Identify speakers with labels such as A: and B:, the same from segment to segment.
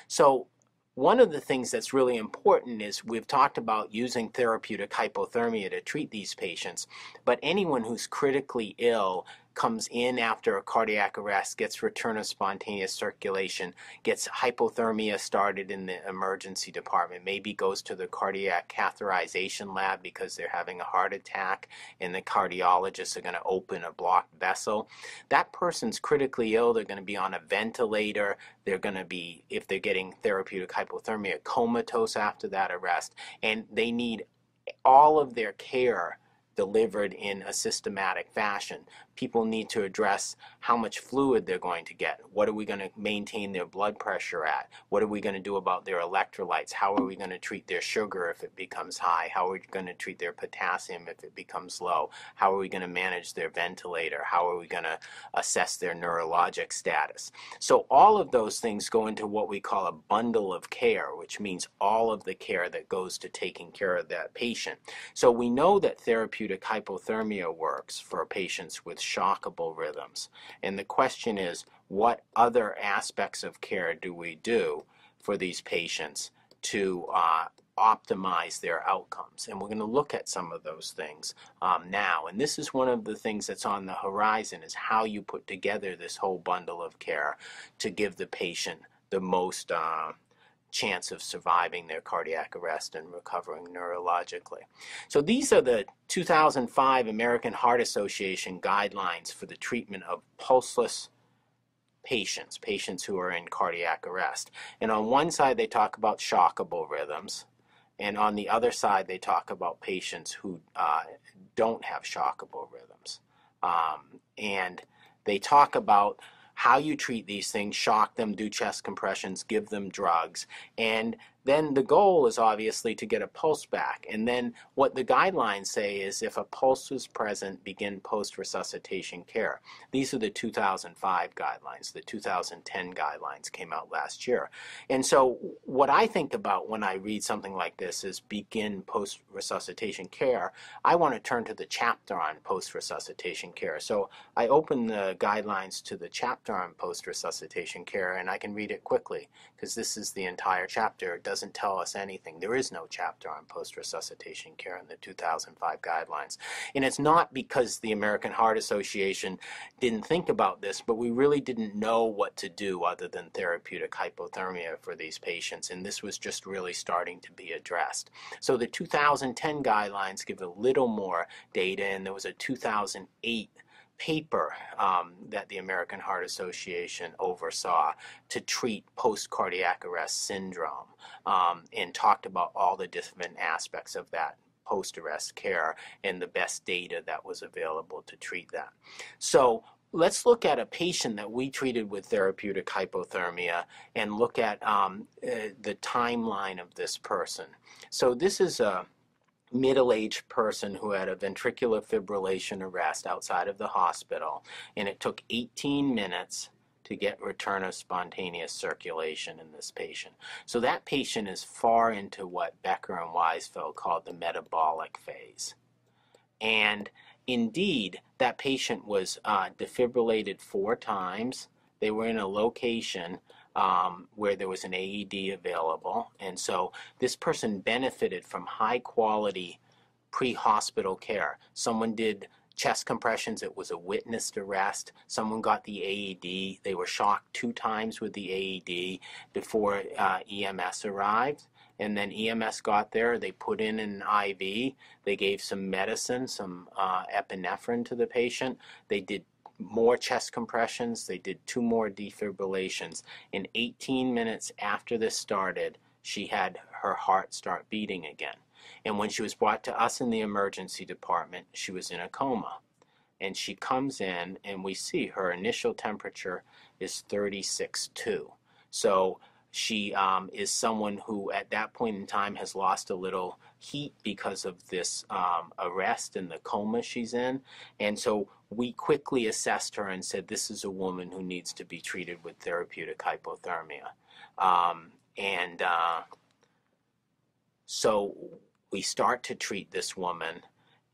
A: So one of the things that's really important is we've talked about using therapeutic hypothermia to treat these patients, but anyone who's critically ill comes in after a cardiac arrest, gets return of spontaneous circulation, gets hypothermia started in the emergency department, maybe goes to the cardiac catheterization lab because they're having a heart attack and the cardiologists are going to open a blocked vessel. That person's critically ill. They're going to be on a ventilator. They're going to be, if they're getting therapeutic hypothermia, comatose after that arrest, and they need all of their care delivered in a systematic fashion. People need to address how much fluid they're going to get. What are we going to maintain their blood pressure at? What are we going to do about their electrolytes? How are we going to treat their sugar if it becomes high? How are we going to treat their potassium if it becomes low? How are we going to manage their ventilator? How are we going to assess their neurologic status? So all of those things go into what we call a bundle of care, which means all of the care that goes to taking care of that patient. So we know that therapeutic hypothermia works for patients with shockable rhythms. And the question is, what other aspects of care do we do for these patients to optimize their outcomes? And we're going to look at some of those things now. And this is one of the things that's on the horizon, is how you put together this whole bundle of care to give the patient the most chance of surviving their cardiac arrest and recovering neurologically. So these are the 2005 American Heart Association guidelines for the treatment of pulseless patients, patients who are in cardiac arrest. And on one side they talk about shockable rhythms, and on the other side they talk about patients who don't have shockable rhythms. And they talk about how you treat these things: shock them, do chest compressions, give them drugs. And then the goal is obviously to get a pulse back. And then what the guidelines say is, if a pulse is present, begin post-resuscitation care. These are the 2005 guidelines. The 2010 guidelines came out last year. And so what I think about when I read something like this is begin post-resuscitation care. I want to turn to the chapter on post-resuscitation care. So I open the guidelines to the chapter on post-resuscitation care, and I can read it quickly because this is the entire chapter. It doesn't tell us anything. There is no chapter on post-resuscitation care in the 2005 guidelines. And it's not because the American Heart Association didn't think about this, but we really didn't know what to do other than therapeutic hypothermia for these patients, and this was just really starting to be addressed. So the 2010 guidelines give a little more data, and there was a 2008 paper that the American Heart Association oversaw to treat post-cardiac arrest syndrome, and talked about all the different aspects of that post-arrest care and the best data that was available to treat that. So let's look at a patient that we treated with therapeutic hypothermia and look at the timeline of this person. So this is a middle-aged person who had a ventricular fibrillation arrest outside of the hospital, and it took 18 minutes to get return of spontaneous circulation in this patient. So that patient is far into what Becker and Weisfeld called the metabolic phase. And indeed, that patient was defibrillated 4 times. They were in a location where there was an AED available, and so this person benefited from high quality pre-hospital care. Someone did chest compressions. It was a witnessed arrest. Someone got the AED. They were shocked 2 times with the AED before EMS arrived. And then EMS got there. They put in an IV. They gave some medicine, some epinephrine to the patient. They did more chest compressions. They did 2 more defibrillations. In 18 minutes after this started, she had her heart start beating again. And when she was brought to us in the emergency department, she was in a coma. And she comes in, and we see her initial temperature is 36.2. So she is someone who at that point in time has lost a little heat because of this arrest and the coma she's in. And so we quickly assessed her and said, this is a woman who needs to be treated with therapeutic hypothermia. So we start to treat this woman,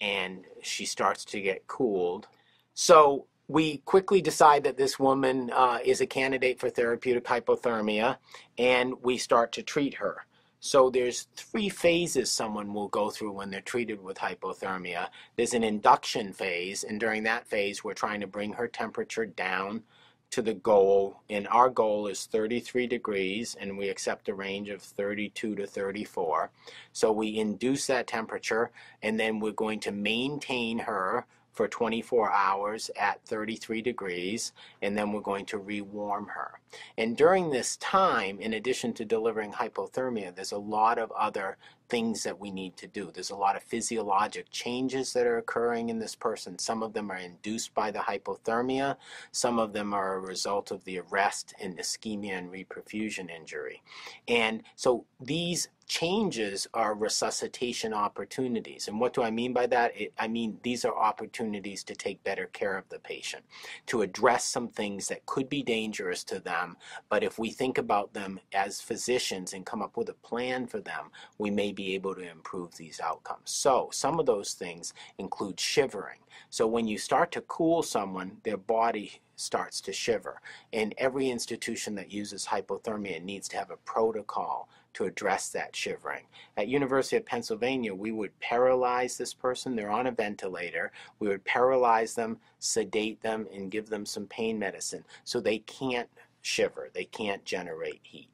A: and she starts to get cooled. So we quickly decide that this woman is a candidate for therapeutic hypothermia, and we start to treat her. So there's 3 phases someone will go through when they're treated with hypothermia. There's an induction phase, and during that phase we're trying to bring her temperature down to the goal, and our goal is 33 degrees, and we accept a range of 32 to 34. So we induce that temperature, and then we're going to maintain her for 24 hours at 33 degrees, and then we're going to rewarm her. And during this time, in addition to delivering hypothermia, there's a lot of other things that we need to do. There's a lot of physiologic changes that are occurring in this person. Some of them are induced by the hypothermia. Some of them are a result of the arrest and ischemia and reperfusion injury. And so these changes are resuscitation opportunities. And what do I mean by that? I mean these are opportunities to take better care of the patient, to address some things that could be dangerous to them, but if we think about them as physicians and come up with a plan for them, we may be able to improve these outcomes. So some of those things include shivering. So when you start to cool someone, their body starts to shiver. And every institution that uses hypothermia needs to have a protocol to address that shivering. At University of Pennsylvania, we would paralyze this person. They're on a ventilator. We would paralyze them, sedate them, and give them some pain medicine so they can't shiver. They can't generate heat.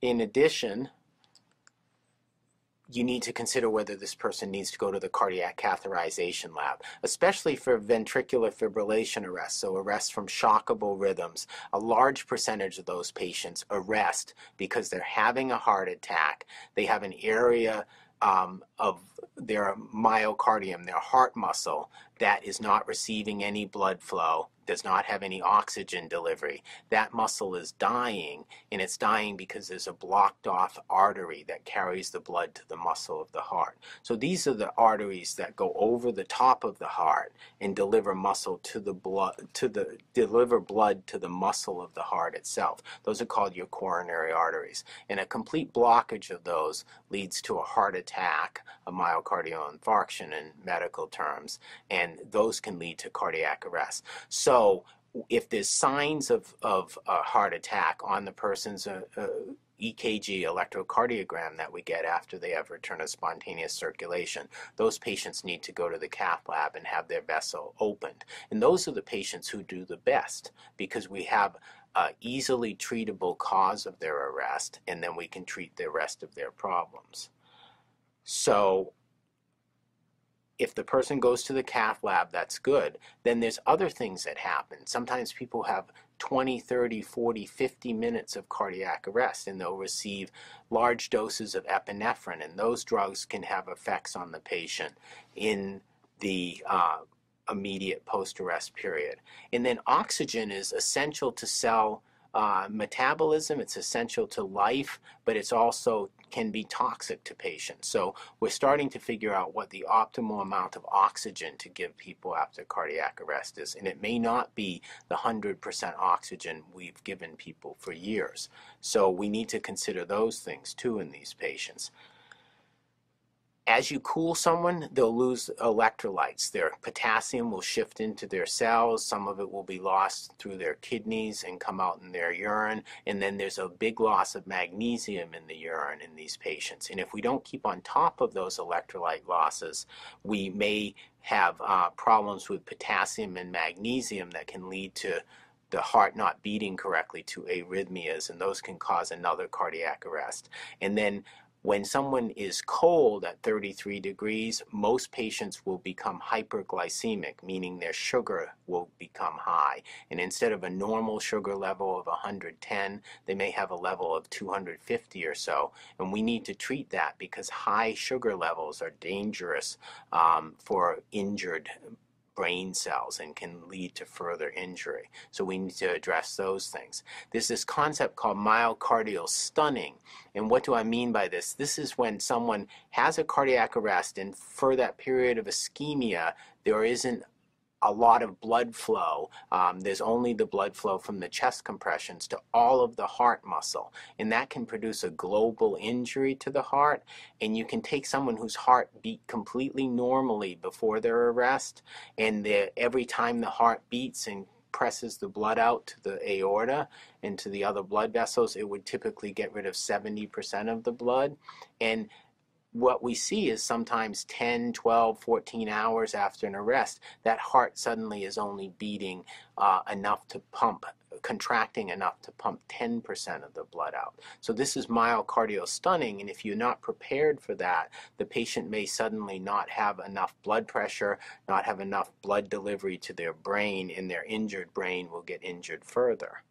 A: In addition, you need to consider whether this person needs to go to the cardiac catheterization lab, especially for ventricular fibrillation arrest, so arrest from shockable rhythms. A large percentage of those patients arrest because they're having a heart attack. They have an area of their myocardium, their heart muscle, that is not receiving any blood flow, does not have any oxygen delivery. That muscle is dying, and it's dying because there's a blocked off artery that carries the blood to the muscle of the heart. So these are the arteries that go over the top of the heart and deliver muscle to the blood, deliver blood to the muscle of the heart itself. Those are called your coronary arteries. And a complete blockage of those leads to a heart attack, a myocardial infarction in medical terms, and those can lead to cardiac arrest. So if there's signs of a heart attack on the person's EKG, electrocardiogram, that we get after they have return of spontaneous circulation, those patients need to go to the cath lab and have their vessel opened. And those are the patients who do the best, because we have an easily treatable cause of their arrest, and then we can treat the rest of their problems. So if the person goes to the cath lab, that's good. Then there's other things that happen. Sometimes people have 20, 30, 40, 50 minutes of cardiac arrest, and they'll receive large doses of epinephrine, and those drugs can have effects on the patient in the immediate post-arrest period. And then oxygen is essential to cell metabolism. It's essential to life, but it's also can be toxic to patients. So we're starting to figure out what the optimal amount of oxygen to give people after cardiac arrest is, and it may not be the 100% oxygen we've given people for years. So we need to consider those things too in these patients. As you cool someone, they'll lose electrolytes. Their potassium will shift into their cells. Some of it will be lost through their kidneys and come out in their urine. And then there's a big loss of magnesium in the urine in these patients. And if we don't keep on top of those electrolyte losses, we may have problems with potassium and magnesium that can lead to the heart not beating correctly, to arrhythmias, and those can cause another cardiac arrest. And then when someone is cold at 33 degrees, most patients will become hyperglycemic, meaning their sugar will become high. And instead of a normal sugar level of 110, they may have a level of 250 or so. And we need to treat that because high sugar levels are dangerous for injured brain cells and can lead to further injury. So we need to address those things. There's this concept called myocardial stunning. And what do I mean by this? This is when someone has a cardiac arrest, and for that period of ischemia, there isn't a lot of blood flow. There's only the blood flow from the chest compressions to all of the heart muscle, and that can produce a global injury to the heart. And you can take someone whose heart beat completely normally before their arrest, and every time the heart beats and presses the blood out to the aorta and to the other blood vessels, it would typically get rid of 70% of the blood. And what we see is sometimes 10, 12, 14 hours after an arrest, that heart suddenly is only beating enough to pump, contracting enough to pump 10% of the blood out. So this is myocardial stunning, and if you're not prepared for that, the patient may suddenly not have enough blood pressure, not have enough blood delivery to their brain, and their injured brain will get injured further.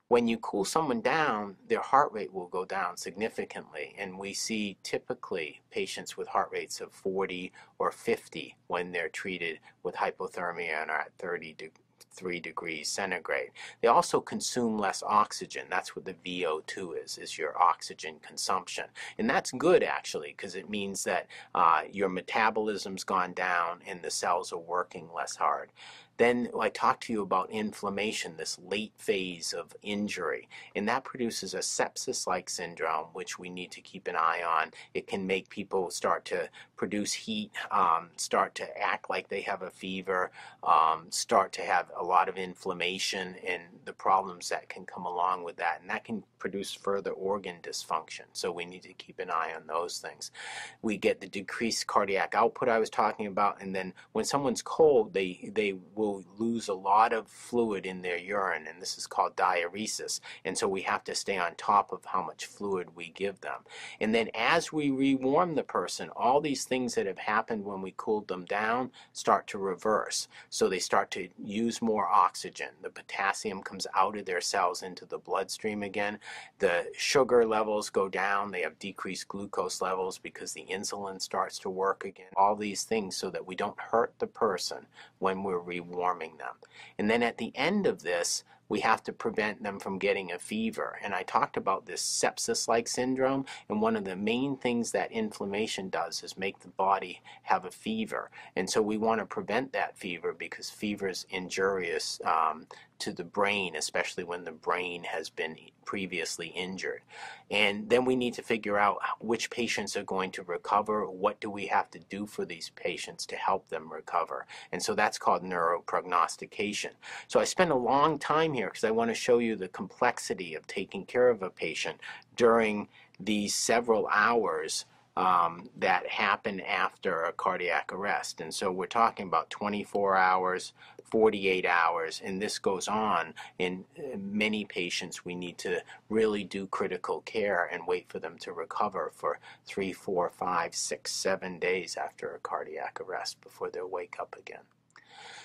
A: When you cool someone down, their heart rate will go down significantly, and we see typically patients with heart rates of 40 or 50 when they're treated with hypothermia and are at 33 degrees centigrade. They also consume less oxygen. That's what the VO2 is your oxygen consumption. And that's good, actually, because it means that your metabolism's gone down and the cells are working less hard. Then I talked to you about inflammation, this late phase of injury, and that produces a sepsis-like syndrome, which we need to keep an eye on. It can make people start to produce heat, start to act like they have a fever, start to have a lot of inflammation and the problems that can come along with that, and that can produce further organ dysfunction. So we need to keep an eye on those things. We get the decreased cardiac output I was talking about, and then when someone's cold, they will lose a lot of fluid in their urine, and this is called diuresis, and so we have to stay on top of how much fluid we give them. And then as we rewarm the person, all these things that have happened when we cooled them down start to reverse. So they start to use more oxygen. The potassium comes out of their cells into the bloodstream again. The sugar levels go down. They have decreased glucose levels because the insulin starts to work again. All these things so that we don't hurt the person when we're rewarming them. And then at the end of this, we have to prevent them from getting a fever. And I talked about this sepsis-like syndrome, and one of the main things that inflammation does is make the body have a fever. And so we want to prevent that fever because fever is injurious to the brain, especially when the brain has been previously injured. And then we need to figure out which patients are going to recover, what do we have to do for these patients to help them recover. And so that's called neuroprognostication. So I spent a long time here because I want to show you the complexity of taking care of a patient during these several hours that happen after a cardiac arrest. And so we're talking about 24 hours, 48 hours, and this goes on. In many patients, we need to really do critical care and wait for them to recover for 3, 4, 5, 6, 7 days after a cardiac arrest before they'll wake up again.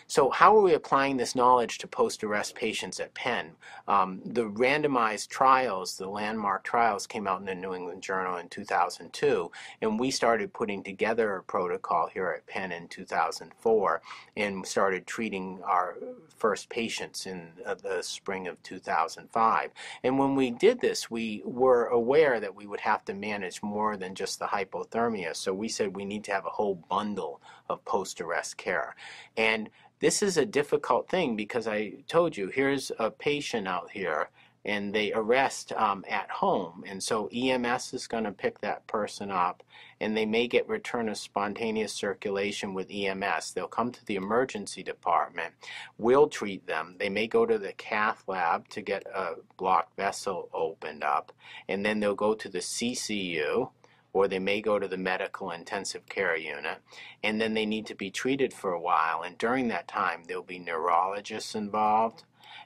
A: So how are we applying this knowledge to post-arrest patients at Penn? The randomized trials, the landmark trials, came out in the New England Journal in 2002, and we started putting together a protocol here at Penn in 2004 and started treating our first patients in the spring of 2005. And when we did this, we were aware that we would have to manage more than just the hypothermia, so we said we need to have a whole bundle of post-arrest care. And this is a difficult thing because I told you, here's a patient out here and they arrest at home, and so EMS is going to pick that person up, and they may get return of spontaneous circulation with EMS. They'll come to the emergency department. We'll treat them. They may go to the cath lab to get a blocked vessel opened up, and then they'll go to the CCU, or they may go to the medical intensive care unit, and then they need to be treated for a while. And during that time, there'll be neurologists involved,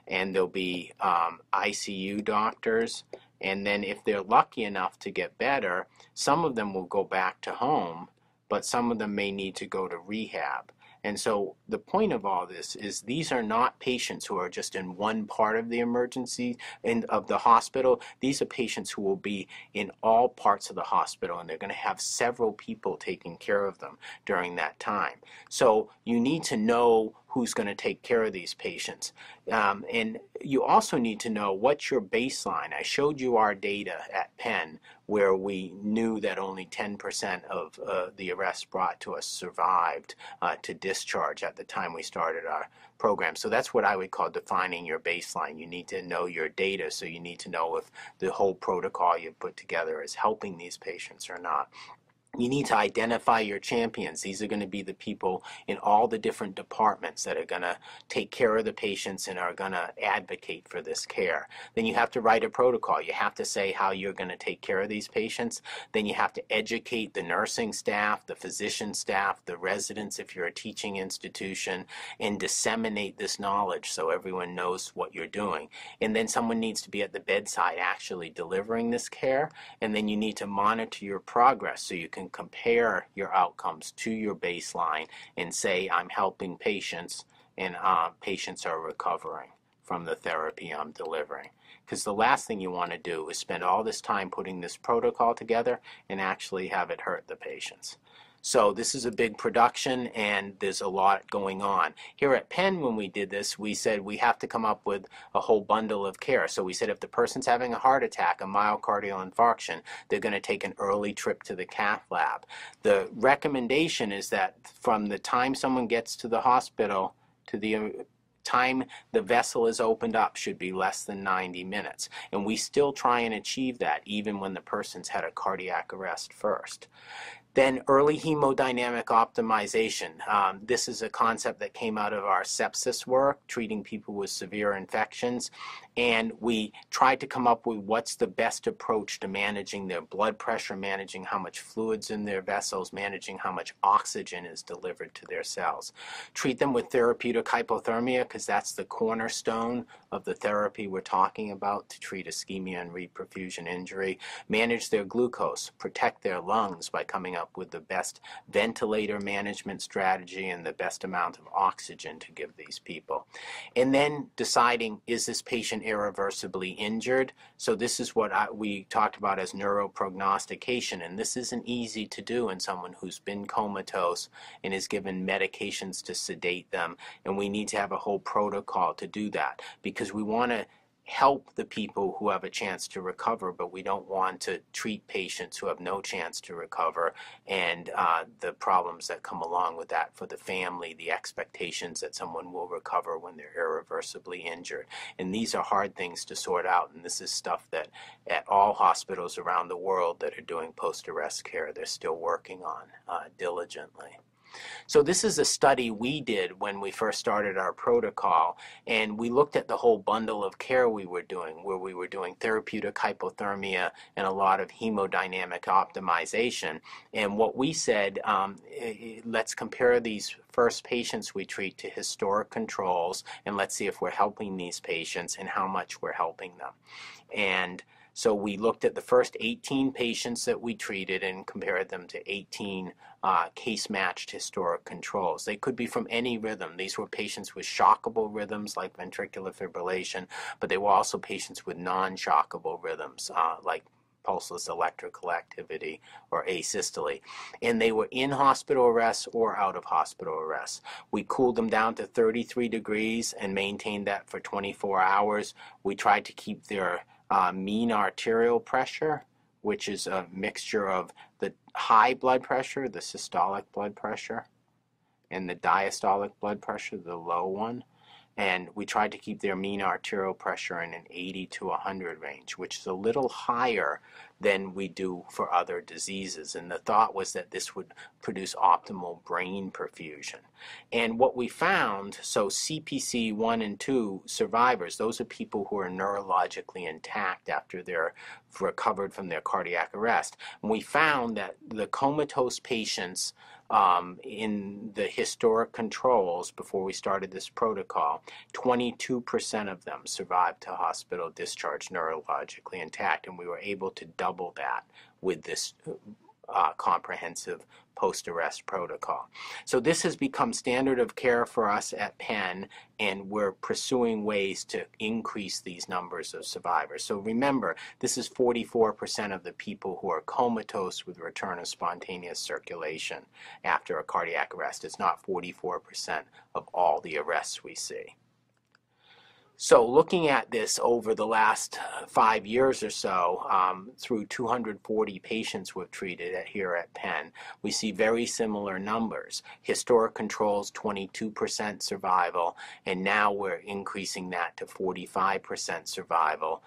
A: and there'll be ICU doctors. And then if they're lucky enough to get better, some of them will go back to home, but some of them may need to go to rehab. And so the point of all this is these are not patients who are just in one part of the emergency of the hospital. These are patients who will be in all parts of the hospital, and they're going to have several people taking care of them during that time. So you need to know who's going to take care of these patients. And you also need to know what's your baseline. I showed you our data at Penn where we knew that only 10% of the arrests brought to us survived to discharge at the time we started our program. So that's what I would call defining your baseline. You need to know your data, so you need to know if the whole protocol you put together is helping these patients or not. You need to identify your champions. These are going to be the people in all the different departments that are going to take care of the patients and are going to advocate for this care. Then you have to write a protocol. You have to say how you're going to take care of these patients. Then you have to educate the nursing staff, the physician staff, the residents if you're a teaching institution, and disseminate this knowledge so everyone knows what you're doing. And then someone needs to be at the bedside actually delivering this care. And then you need to monitor your progress so you can compare your outcomes to your baseline and say, I'm helping patients and patients are recovering from the therapy I'm delivering. Because the last thing you want to do is spend all this time putting this protocol together and actually have it hurt the patients. So this is a big production and there's a lot going on. Here at Penn, when we did this, we said we have to come up with a whole bundle of care. So we said if the person's having a heart attack, a myocardial infarction, they're going to take an early trip to the cath lab. The recommendation is that from the time someone gets to the hospital to the time the vessel is opened up should be less than 90 minutes. And we still try and achieve that even when the person's had a cardiac arrest first. Then early hemodynamic optimization. This is a concept that came out of our sepsis work, treating people with severe infections. And we tried to come up with what's the best approach to managing their blood pressure, managing how much fluid's in their vessels, managing how much oxygen is delivered to their cells. Treat them with therapeutic hypothermia because that's the cornerstone of the therapy we're talking about to treat ischemia and reperfusion injury. Manage their glucose, protect their lungs by coming up with the best ventilator management strategy and the best amount of oxygen to give these people. And then deciding, is this patient irreversibly injured? So this is what we talked about as neuroprognostication, and this isn't easy to do in someone who's been comatose and is given medications to sedate them, and we need to have a whole protocol to do that because we want to help the people who have a chance to recover, but we don't want to treat patients who have no chance to recover and the problems that come along with that for the family, the expectations that someone will recover when they're irreversibly injured. And these are hard things to sort out, and this is stuff that at all hospitals around the world that are doing post-arrest care, they're still working on diligently. So this is a study we did when we first started our protocol, and we looked at the whole bundle of care we were doing, where we were doing therapeutic hypothermia and a lot of hemodynamic optimization. And what we said, let's compare these first patients we treat to historic controls, and let's see if we're helping these patients and how much we're helping them. And so we looked at the first 18 patients that we treated and compared them to 18 case-matched historic controls. They could be from any rhythm. These were patients with shockable rhythms like ventricular fibrillation, but they were also patients with non-shockable rhythms like pulseless electrical activity or asystole. And they were in hospital arrest or out of hospital arrest. We cooled them down to 33 degrees and maintained that for 24 hours. We tried to keep their mean arterial pressure, which is a mixture of the high blood pressure, the systolic blood pressure, and the diastolic blood pressure, the low one. And we tried to keep their mean arterial pressure in an 80 to 100 range, which is a little higher than we do for other diseases. And the thought was that this would produce optimal brain perfusion. And what we found, so CPC 1 and 2 survivors, those are people who are neurologically intact after they're recovered from their cardiac arrest. And we found that the comatose patients in the historic controls before we started this protocol, 22% of them survived to hospital discharge neurologically intact, and we were able to double that with this comprehensive post-arrest protocol. So this has become standard of care for us at Penn, and we're pursuing ways to increase these numbers of survivors. So remember, this is 44% of the people who are comatose with return of spontaneous circulation after a cardiac arrest. It's not 44% of all the arrests we see. So looking at this over the last 5 years or so, through 240 patients we've treated here at Penn, we see very similar numbers. Historic controls, 22% survival, and now we're increasing that to 45% survival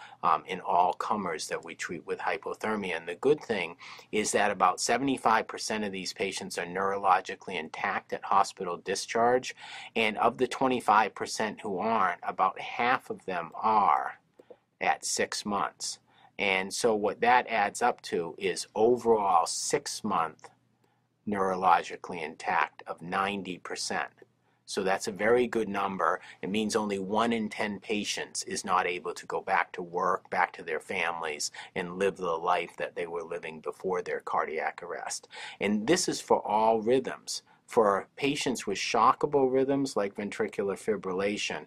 A: in all comers that we treat with hypothermia. And the good thing is that about 75% of these patients are neurologically intact at hospital discharge, and of the 25% who aren't, about half of them are at 6 months. And so what that adds up to is overall 6-month neurologically intact of 90%. So that's a very good number. It means only 1 in 10 patients is not able to go back to work, back to their families, and live the life that they were living before their cardiac arrest. And this is for all rhythms. For patients with shockable rhythms like ventricular fibrillation,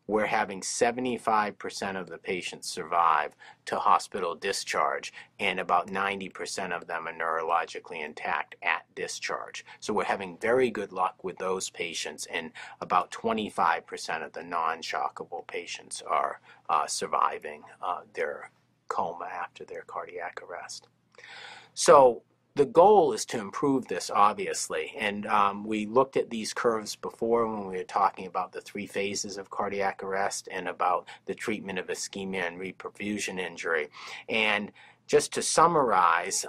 A: we're having 75% of the patients survive to hospital discharge, and about 90% of them are neurologically intact at discharge. So we're having very good luck with those patients, and about 25% of the non-shockable patients are surviving their coma after their cardiac arrest. So the goal is to improve this, obviously, and we looked at these curves before when we were talking about the 3 phases of cardiac arrest and about the treatment of ischemia and reperfusion injury. And just to summarize,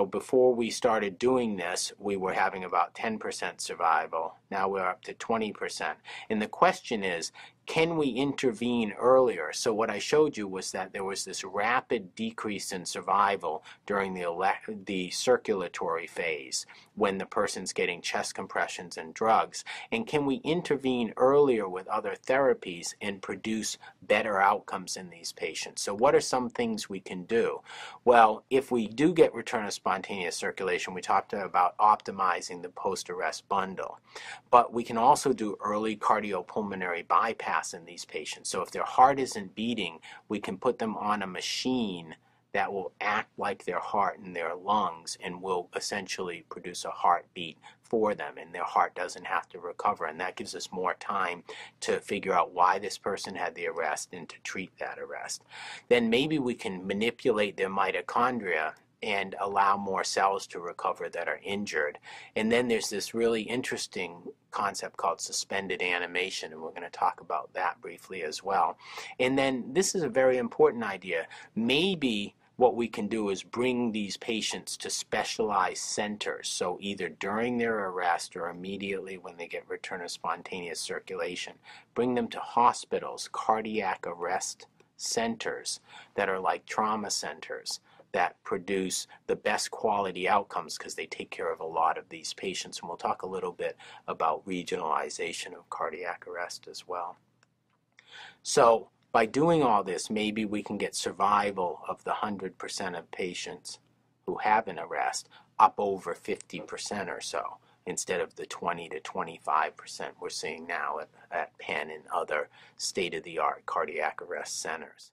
A: before we started doing this, we were having about 10% survival. Now we're up to 20%. And the question is, can we intervene earlier? So what I showed you was that there was this rapid decrease in survival during the circulatory phase when the person's getting chest compressions and drugs. And can we intervene earlier with other therapies and produce better outcomes in these patients? So what are some things we can do? Well, if we do get return of spontaneous circulation, we talked about optimizing the post-arrest bundle. But we can also do early cardiopulmonary bypass in these patients. So if their heart isn't beating, we can put them on a machine that will act like their heart in their lungs and will essentially produce a heartbeat for them, and their heart doesn't have to recover. And that gives us more time to figure out why this person had the arrest and to treat that arrest. Then maybe we can manipulate their mitochondria and allow more cells to recover that are injured. And then there's this really interesting concept called suspended animation, and we're going to talk about that briefly as well. And then this is a very important idea. Maybe what we can do is bring these patients to specialized centers. So either during their arrest or immediately when they get return of spontaneous circulation, bring them to hospitals, cardiac arrest centers that are like trauma centers that produce the best quality outcomes because they take care of a lot of these patients. And we'll talk a little bit about regionalization of cardiac arrest as well. So by doing all this, maybe we can get survival of the 100% of patients who have an arrest up over 50% or so, instead of the 20 to 25% we're seeing now at Penn and other state-of-the-art cardiac arrest centers.